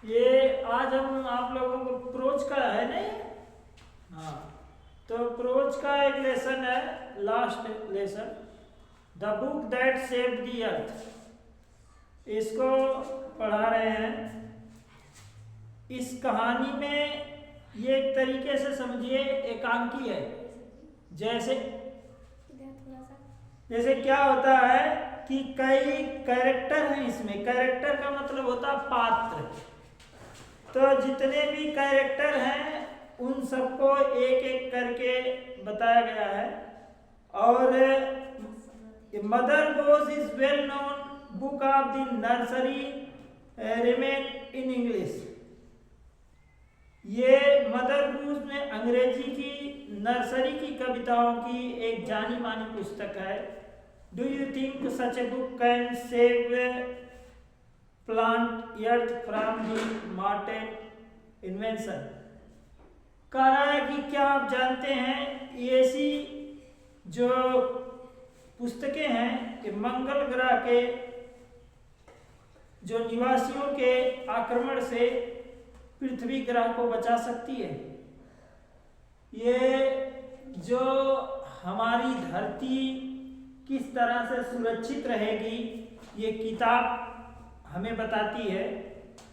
ये आज हम आप लोगों को प्रोज का है नहीं। हाँ, तो प्रोज का एक लेसन है, last lesson, the book that saved the earth. इसको पढ़ा रहे हैं। इस कहानी में ये एक तरीके से समझिए एकांकी है। जैसे जैसे क्या होता है कि कई कैरेक्टर हैं इसमें। कैरेक्टर का मतलब होता है पात्र। तो जितने भी कैरेक्टर हैं उन सबको एक एक करके बताया गया है। और mother goes is well known book of the nursery remain in English. ये मदर गूज में अंग्रेजी की नर्सरी की कविताओं की एक जानी मानी पुस्तक है। Do you think such a book can save plant earth from the Mortein invention. कह रहा है कि क्या आप जानते हैं ऐसी जो पुस्तकें हैं कि मंगल ग्रह के जो निवासियों के आक्रमण से पृथ्वी ग्रह को बचा सकती है। ये जो हमारी धरती किस तरह से सुरक्षित रहेगी ये किताब हमें बताती है।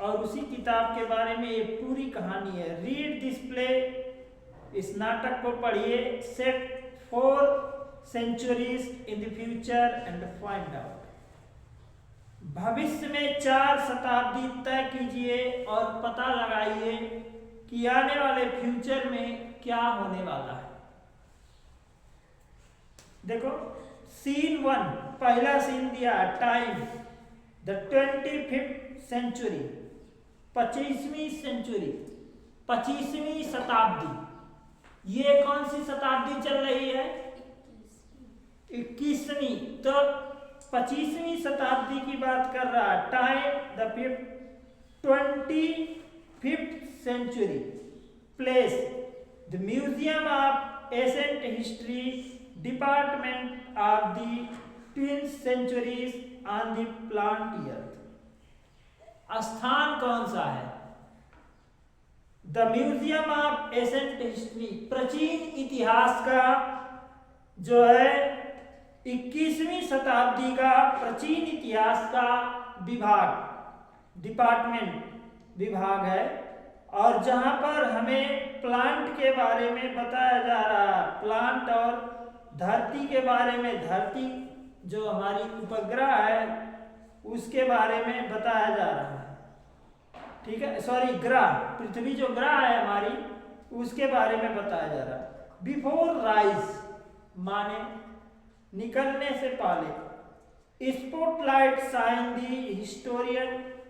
और उसी किताब के बारे में ये पूरी कहानी है। रीड दिस प्ले, इस नाटक को पढ़िए। Set 4 centuries in the future and find out. भविष्य में 4 शताब्दी तय कीजिए और पता लगाइए कि आने वाले फ्यूचर में क्या होने वाला है। देखो सीन 1, पहला सीन दिया, टाइम द 25th century, 25वीं सेंचुरी, 25वीं शताब्दी। ये कौन सी शताब्दी चल रही है? 21वीं। तो 25वीं शताब्दी की बात कर रहा है। Time the 25th century, place the museum of ancient history, department of the twin centuries on the plant earth. स्थान कौन सा है? The museum of ancient history, प्राचीन इतिहास का जो है 21वीं शताब्दी का प्राचीन इतिहास का विभाग, डिपार्टमेंट, विभाग है। और जहां पर हमें प्लांट के बारे में बताया जा रहा है, प्लांट और धरती के बारे में, धरती जो हमारी उपग्रह है उसके बारे में बताया जा रहा है। ठीक है, सॉरी, ग्रह, पृथ्वी जो ग्रह है हमारी उसके बारे में बताया जा रहा है। बिफोर राइज माने निकलने से पहले, spotlight shine the historian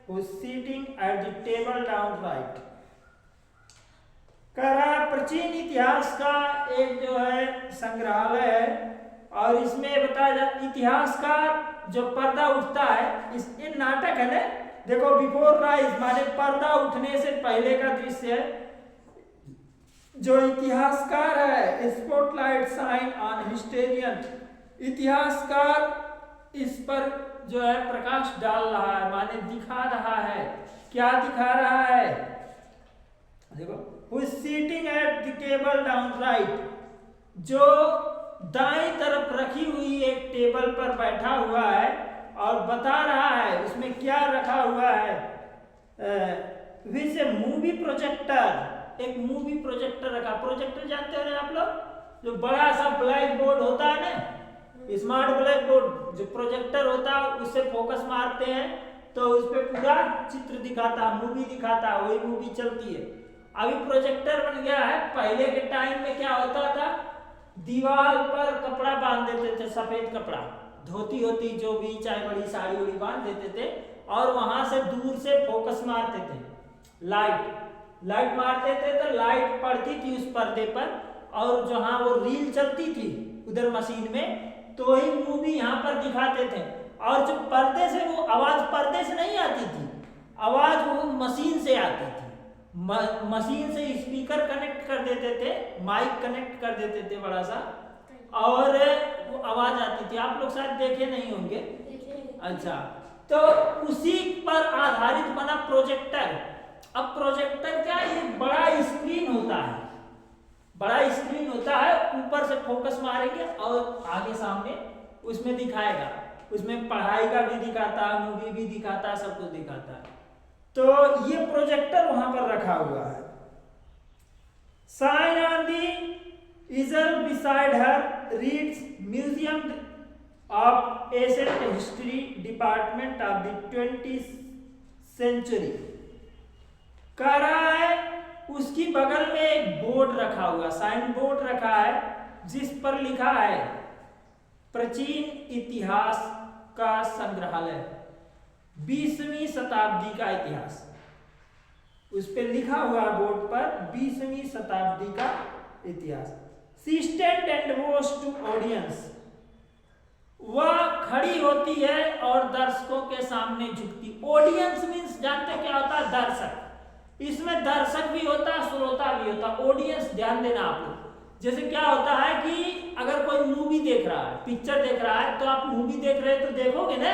who sitting at the table down right. कह रहा प्राचीन इतिहास का एक जो है संग्रहालय है और इसमें बताया जा इतिहास का जो पर्दा उठता है। इस नाटक है ना, देखो बिफोर राइज माने पर्दा उठने से पहले का दृश्य है। जो इतिहासकार है, स्पॉटलाइट शाइन ऑन हिस्टोरियन, इतिहासकार इस पर जो है प्रकाश डाल रहा है, माने दिखा रहा है। क्या दिखा रहा है? देखो, who is sitting at the table down right, जो दाईं तरफ रखी हुई एक टेबल पर बैठा हुआ है और बता रहा है उसमें क्या रखा हुआ है। विच ए मूवी प्रोजेक्टर, एक मूवी प्रोजेक्टर रखा। प्रोजेक्टर जानते हो ना आप लोग, जो बड़ा सा ब्लैक बोर्ड होता है ना, स्मार्ट ब्लैक बोर्ड, जो प्रोजेक्टर होता है उससे फोकस मारते हैं तो उस पर पूरा चित्र दिखाता, मूवी दिखाता, वही मूवी चलती है। अभी प्रोजेक्टर बन गया है। पहले के टाइम में क्या होता था, दीवार पर कपड़ा बांध देते थे, सफेद कपड़ा, धोती होती जो भी, चाहे बड़ी साड़ी उड़ी बांध देते थे और वहां से दूर से फोकस मारते थे। लाइट मारते थे तो लाइट पड़ती थी उस पर्दे पर और जहां वो रील चलती थी उधर मशीन में, तो वही मूवी यहाँ पर दिखाते थे। और जो पर्दे से, वो आवाज पर्दे से नहीं आती थी, आवाज वो मशीन से आती थी। मशीन से स्पीकर कनेक्ट कर देते थे, माइक कनेक्ट कर देते थे बड़ा सा, और वो आवाज आती थी। आप लोग शायद देखे नहीं होंगे। अच्छा, तो उसी पर आधारित बना प्रोजेक्टर। अब प्रोजेक्टर क्या, ये बड़ा स्क्रीन होता है, बड़ा स्क्रीन होता है, ऊपर से फोकस मारेंगे और आगे सामने उसमें दिखाएगा, उसमें पढ़ाई का भी दिखाता है, मूवी भी दिखाता है, सब कुछ दिखाता है। तो ये प्रोजेक्टर वहां पर रखा हुआ है। Sign on the easel beside her reads Museum of Ancient History Department of the 20th Century। कह रहा है उसकी बगल में एक बोर्ड रखा हुआ, साइन बोर्ड रखा है, जिस पर लिखा है प्राचीन इतिहास का संग्रहालय, 20वीं शताब्दी का इतिहास। उस पर लिखा हुआ बोर्ड पर 20वीं शताब्दी का इतिहास। She stand and goes to audience। वह खड़ी होती है और दर्शकों के सामने झुकती। ऑडियंस मीन्स जानते क्या होता है, दर्शक। इसमें दर्शक भी होता है, श्रोता भी होता है। ऑडियंस ध्यान देना आप लोग। जैसे क्या होता है कि अगर कोई मूवी देख रहा है, पिक्चर देख रहा है, तो आप मूवी देख रहे हैं तो देखोगे ना,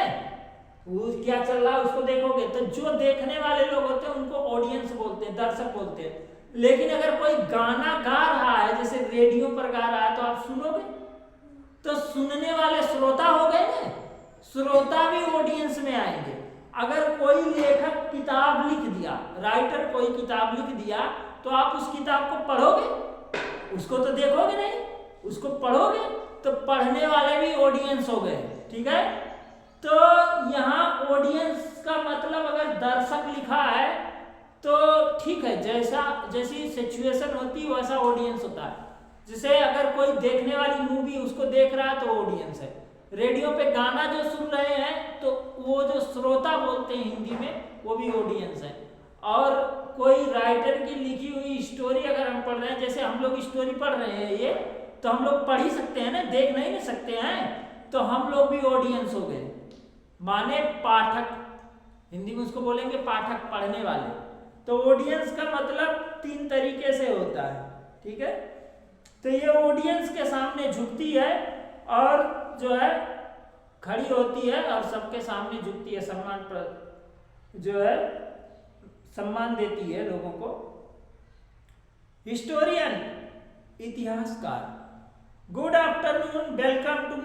वो क्या चल रहा है उसको देखोगे। तो जो देखने वाले लोग होते हैं उनको ऑडियंस बोलते हैं, दर्शक बोलते हैं। लेकिन अगर कोई गाना गा रहा है, जैसे रेडियो पर गा रहा है, तो आप सुनोगे, तो सुनने वाले श्रोता हो गए ना, श्रोता भी ऑडियंस में आएंगे। अगर कोई लेखक किताब लिख दिया, राइटर कोई किताब लिख दिया, तो आप उस किताब को पढ़ोगे, उसको तो देखोगे नहीं, उसको पढ़ोगे, तो पढ़ने वाले भी ऑडियंस हो गए। ठीक है, तो यहाँ ऑडियंस का मतलब अगर दर्शक लिखा है तो ठीक है, जैसी सिचुएशन होती है वैसा ऑडियंस होता है। जैसे अगर कोई देखने वाली मूवी उसको देख रहा है तो ऑडियंस है। रेडियो पे गाना जो सुन रहे हैं तो वो जो श्रोता बोलते हैं हिंदी में, वो भी ऑडियंस है। और कोई राइटर की लिखी हुई स्टोरी अगर हम पढ़ रहे हैं, जैसे हम लोग स्टोरी पढ़ रहे हैं ये, तो हम लोग पढ़ ही सकते हैं ना, देख नहीं सकते हैं, तो हम लोग भी ऑडियंस हो गए, माने पाठक। हिंदी में उसको बोलेंगे पाठक, पढ़ने वाले। तो ऑडियंस का मतलब 3 तरीके से होता है। ठीक है, तो ये ऑडियंस के सामने झुकती है और जो है खड़ी होती है और सबके सामने झुकती है, सम्मान पर जो है सम्मान देती है लोगों को। हिस्टोरियन, इतिहासकार। Good afternoon, welcome to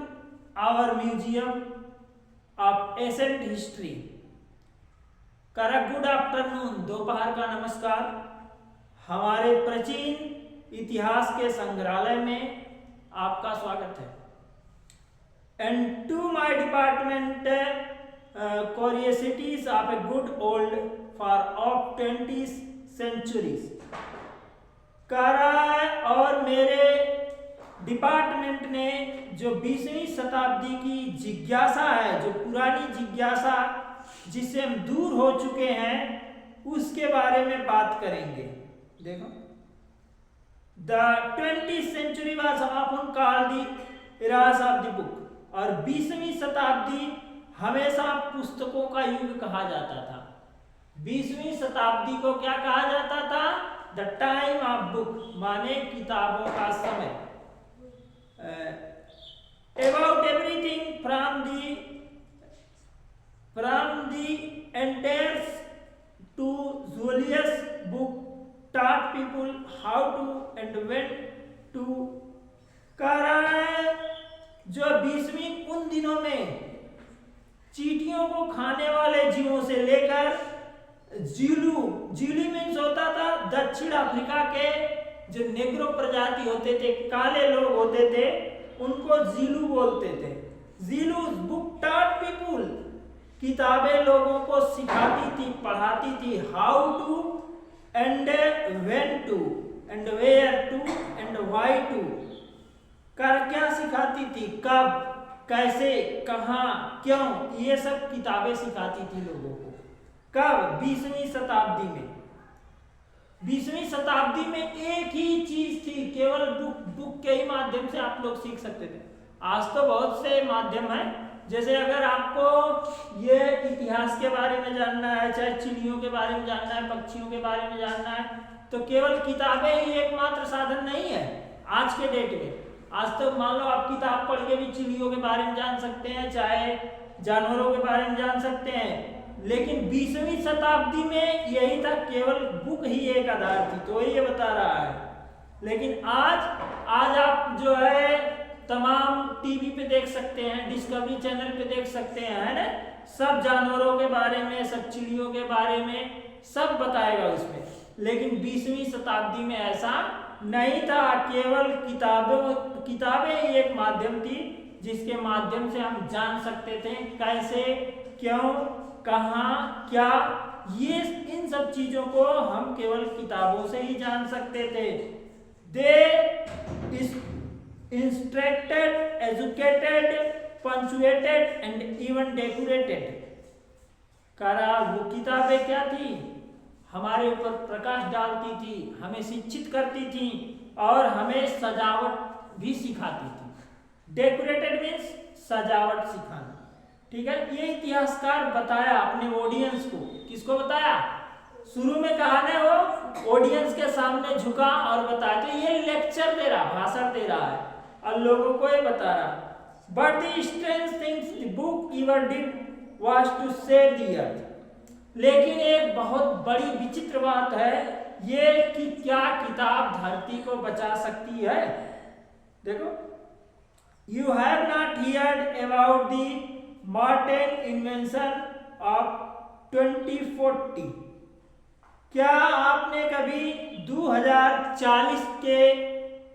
our museum of ancient history. करा गुड आफ्टरनून, दोपहर का नमस्कार, हमारे प्राचीन इतिहास के संग्रहालय में आपका स्वागत है। And to my department curiosities of a good old for of 20th centuries। कह रहा है और मेरे डिपार्टमेंट ने जो 20वीं शताब्दी की जिज्ञासा है, जो पुरानी जिज्ञासा जिससे हम दूर हो चुके हैं, उसके बारे में बात करेंगे। देखो, the 20th century was often called the era of the book। और 20वीं शताब्दी हमेशा पुस्तकों का युग कहा जाता था। 20वीं शताब्दी को क्या कहा जाता था? द टाइम ऑफ बुक, माने किताबों का समय। About everything from the entires to Julius book taught people how to and when to। कह रहा है जो 20वीं उन दिनों में चींटियों को खाने वाले जीवों से लेकर जीलू मीन्स होता था दक्षिण अफ्रीका के जो नेग्रो प्रजाति होते थे, काले लोग होते थे, उनको जीलू बोलते थे। जीलू बुक टॉट पीपुल, किताबें लोगों को सिखाती थी, पढ़ाती थी। How to and when to and where to and why to. कर क्या सिखाती थी? कब, कैसे, कहाँ, क्यों, ये सब किताबें सिखाती थी लोगों को। कब? 20वीं शताब्दी में। 20वीं शताब्दी में एक ही चीज थी, केवल बुक के ही माध्यम से आप लोग सीख सकते थे। आज तो बहुत से माध्यम हैं, जैसे अगर आपको ये इतिहास के बारे में जानना है, चाहे चिड़ियों के बारे में जानना है, पक्षियों के बारे में जानना है, तो केवल किताबें ही एकमात्र साधन नहीं है आज के डेट में। आज तो मान लो आप किताब पढ़ के भी चिड़ियों के बारे में जान सकते हैं, चाहे जानवरों के बारे में जान सकते हैं, लेकिन 20वीं शताब्दी में यही था, केवल बुक ही एक आधार थी। तो ये बता रहा है। लेकिन आज आप जो है तमाम टीवी पे देख सकते हैं, डिस्कवरी चैनल पे देख सकते हैं, है ना, सब जानवरों के बारे में, सब चिड़ियों के बारे में सब बताएगा उसमें। लेकिन 20वीं शताब्दी में ऐसा नहीं था, केवल किताबें ही एक माध्यम थी जिसके माध्यम से हम जान सकते थे कैसे, क्यों, कहाँ, क्या, ये इन सब चीजों को हम केवल किताबों से ही जान सकते थे। दे instructed, educated, punctuated and even decorated। करा वो किताबें क्या थी, हमारे ऊपर प्रकाश डालती थी, हमें शिक्षित करती थी और हमें सजावट भी सिखाती थी। डेकोरेटेड मीन्स सजावट सिखाना, ठीक है। ये इतिहासकार बताया अपने ऑडियंस को। किसको बताया? शुरू में कहा ना, वो ऑडियंस के सामने झुका और बताया। तो ये लेक्चर दे रहा, भाषण दे रहा है और लोगों को ये बता रहा। But the strange things the book ever did was to save the earth. लेकिन एक बहुत बड़ी विचित्र बात है ये कि क्या किताब धरती को बचा सकती है? देखो, you have not heard about the Martin invention of 2040। क्या आपने कभी 2040 के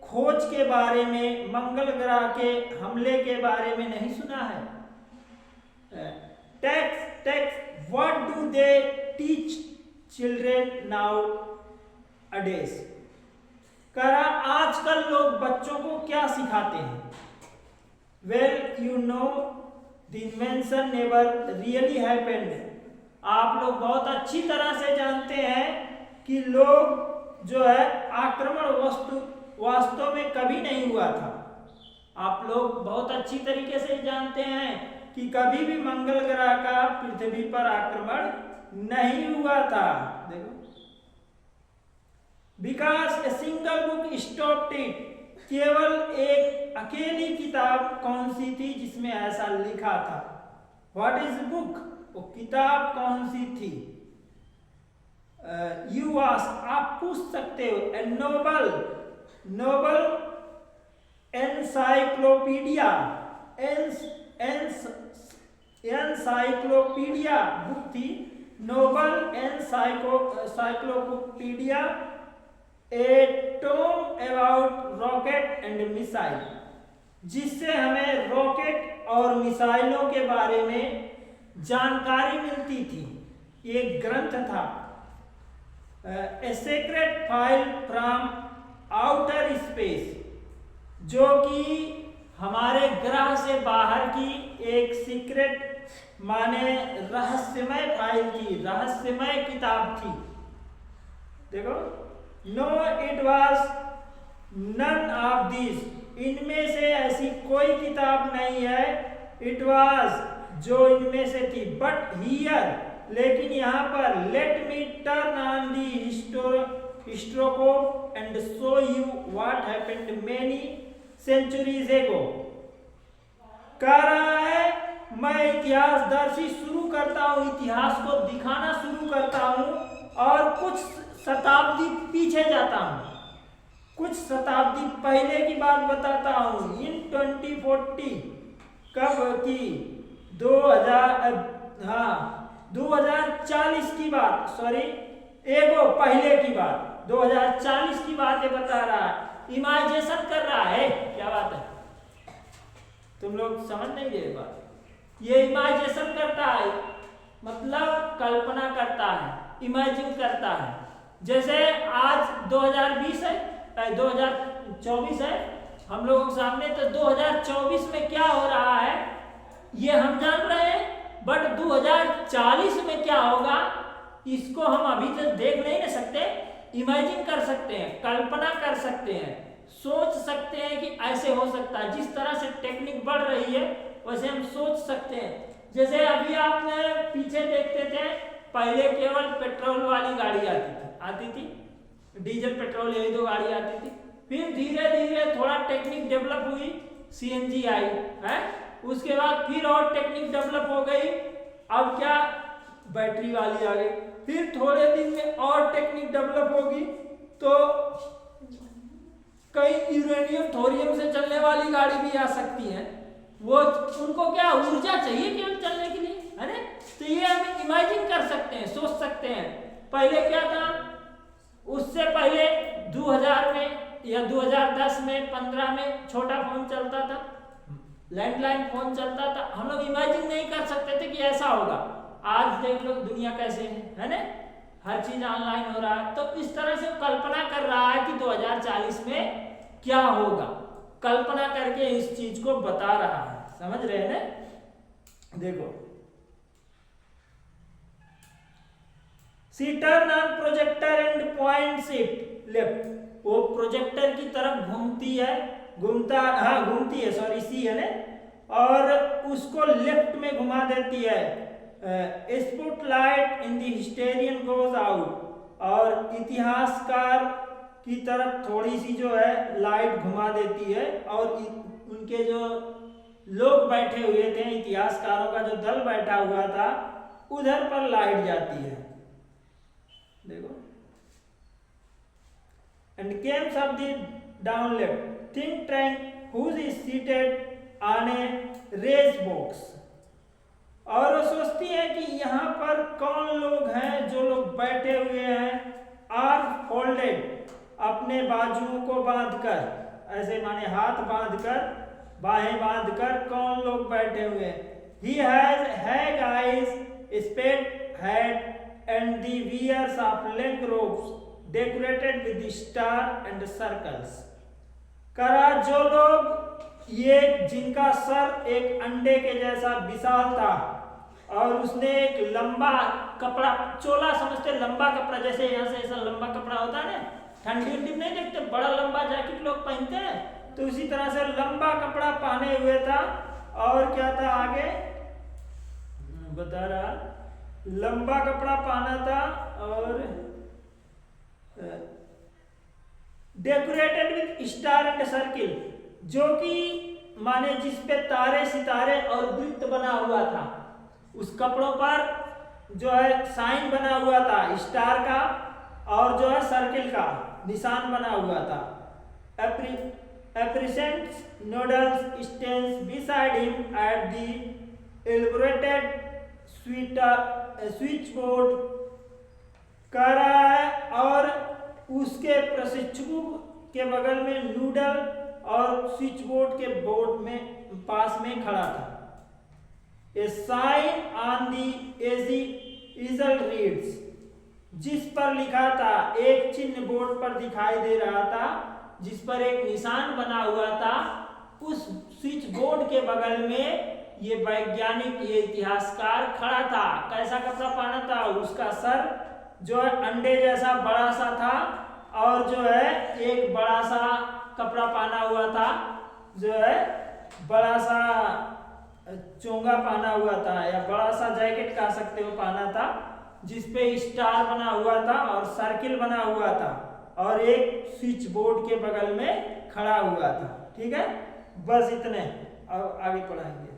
खोज के बारे में, मंगल ग्रह के हमले के बारे में नहीं सुना है? Text what do they teach children now अडेज। करा आजकल लोग बच्चों को क्या सिखाते हैं? Well you know the invention never really happened. आप लोग बहुत अच्छी तरह से जानते हैं कि लोग जो है आक्रमण वास्तव में कभी नहीं हुआ था। आप लोग बहुत अच्छी तरीके से जानते हैं कि कभी भी मंगल ग्रह का पृथ्वी पर आक्रमण नहीं हुआ था। देखो, because a single book stopped it. केवल एक अकेली किताब कौन सी थी जिसमें ऐसा लिखा था? What is book? वो किताब कौन सी थी? यू आस्क, आप पूछ सकते हो। A noble encyclopedia, encyclopedia book थी। Noble encyclopedia, a tome about rocket and missile, जिससे हमें रॉकेट और मिसाइलों के बारे में जानकारी मिलती थी। एक ग्रंथ था। A secret file from outer space, जो कि हमारे ग्रह से बाहर की एक सीक्रेट माने रहस्यमय फाइल थी, रहस्यमय किताब थी। देखो, no it was none of this. इनमें से ऐसी कोई किताब नहीं है। इट वाज, जो इनमें से थी। बट हियर, लेकिन यहाँ पर, let me turn on the histoscope and show you what happened many centuries ago. कह रहा है मैं इतिहासदर्शी शुरू करता हूँ, इतिहास को दिखाना शुरू करता हूँ और कुछ शताब्दी पीछे जाता हूँ, कुछ शताब्दी पहले की बात बताता हूँ। इन 2040 कब की? 2040 की बात, सॉरी, एगो पहले की बात, 2040 की बात ये बता रहा है। इमेजिनेशन कर रहा है। क्या बात है, तुम लोग समझ नहीं रहे बात। ये इमेजिनेशन करता है, मतलब कल्पना करता है, इमेजिन करता है। जैसे आज 2020 है, 2024 है हम लोगों के सामने, तो 2024 में क्या हो रहा है ये हम जान रहे हैं, बट 2040 में क्या होगा इसको हम अभी तक देख नहीं सकते। इमेजिन कर सकते हैं, कल्पना कर सकते हैं, सोच सकते हैं कि ऐसे हो सकता है। जिस तरह से टेक्निक बढ़ रही है वैसे हम सोच सकते हैं। जैसे अभी आप पीछे देखते थे, पहले केवल पेट्रोल वाली गाड़ी आती थी, डीजल पेट्रोल यही दो गाड़ी आती थी। फिर धीरे धीरे थोड़ा टेक्निक डेवलप हुई, सीएनजी आई है, उसके बाद फिर और टेक्निक डेवलप हो गई। अब क्या, बैटरी वाली आ गई। फिर थोड़े दिन में और टेक्निक डेवलप होगी तो कई यूरेनियम थोरियम से चलने वाली गाड़ी भी आ सकती है। वो उनको क्या ऊर्जा चाहिए केवल चलने के लिए, है ना? तो ये हम इमेजिन कर सकते हैं, सोच सकते हैं। पहले क्या था, उससे पहले 2000 में या 2010 में 15 में छोटा फोन चलता था, लैंडलाइन फोन चलता था। हम लोग इमेजिन नहीं कर सकते थे कि ऐसा होगा। आज देख लो दुनिया कैसे है ना? हर चीज ऑनलाइन हो रहा है। तो इस तरह से कल्पना कर रहा है कि 2040 में क्या होगा, कल्पना करके इस चीज को बता रहा है। समझ रहे हैं ना? देखो, see turn on projector and points it left. वो प्रोजेक्टर की तरफ घूमती है, घूमती है, सॉरी सी है ना, और उसको लेफ्ट में घुमा देती है। Spotlight in the हिस्टेरियन goes out, और इतिहासकार की तरफ थोड़ी सी जो है लाइट घुमा देती है, और उनके जो लोग बैठे हुए थे, इतिहासकारों का जो दल बैठा हुआ था, उधर पर लाइट जाती है। देखो, and comes of the down left think tank whose is seated on a race box. और वो सोचती है कि यहाँ पर कौन लोग हैं, जो लोग बैठे हुए हैं, आर फोल्डेड, अपने बाजुओं को बांधकर, ऐसे माने हाथ बांधकर, बाहें बांधकर कौन लोग बैठे हुए हैं। He has hag eyes, spade head, and the wears of length robes decorated with the star and circles. करा जो लोग ये जिनका सर एक अंडे के जैसा विशाल था, और उसने एक लंबा कपड़ा, चोला समझते, लंबा कपड़ा, जैसे यहाँ से ऐसा लंबा कपड़ा होता है ना, ठंडी उंडी नहीं देखते, बड़ा लंबा जैकेट लोग पहनते हैं, तो उसी तरह से लंबा कपड़ा पहने हुए था। और क्या था आगे बता रहा, लंबा कपड़ा पहना था, और decorated with star and circle, जो कि माने जिस पे तारे सितारे और वृत्त बना हुआ था। उस कपड़ों पर जो है साइन बना हुआ था, स्टार का, और जो है सर्किल का निशान बना हुआ था। Apprentices nodals stands beside him at the elaborated switchboard कर रहा है, और उसके प्रशिक्षु के बगल में नूडल और स्विच बोर्ड के बोर्ड में पास में खड़ा था। A sign on the easel reads, जिस पर लिखा था, एक चिन्ह बोर्ड पर दिखाई दे रहा था, जिस पर एक निशान बना हुआ था। उस स्विच बोर्ड के बगल में ये वैज्ञानिक, ये इतिहासकार खड़ा था। कैसा कपड़ा पहना था, उसका सर जो है अंडे जैसा बड़ा सा था, और जो है एक बड़ा सा कपड़ा पहना हुआ था, जो है बड़ा सा चोंगा पहना हुआ था, या बड़ा सा जैकेट कह सकते हो, पहना था, जिसपे स्टार बना हुआ था और सर्किल बना हुआ था, और एक स्विच बोर्ड के बगल में खड़ा हुआ था। ठीक है, बस इतने, अब आगे पढ़ाएंगे।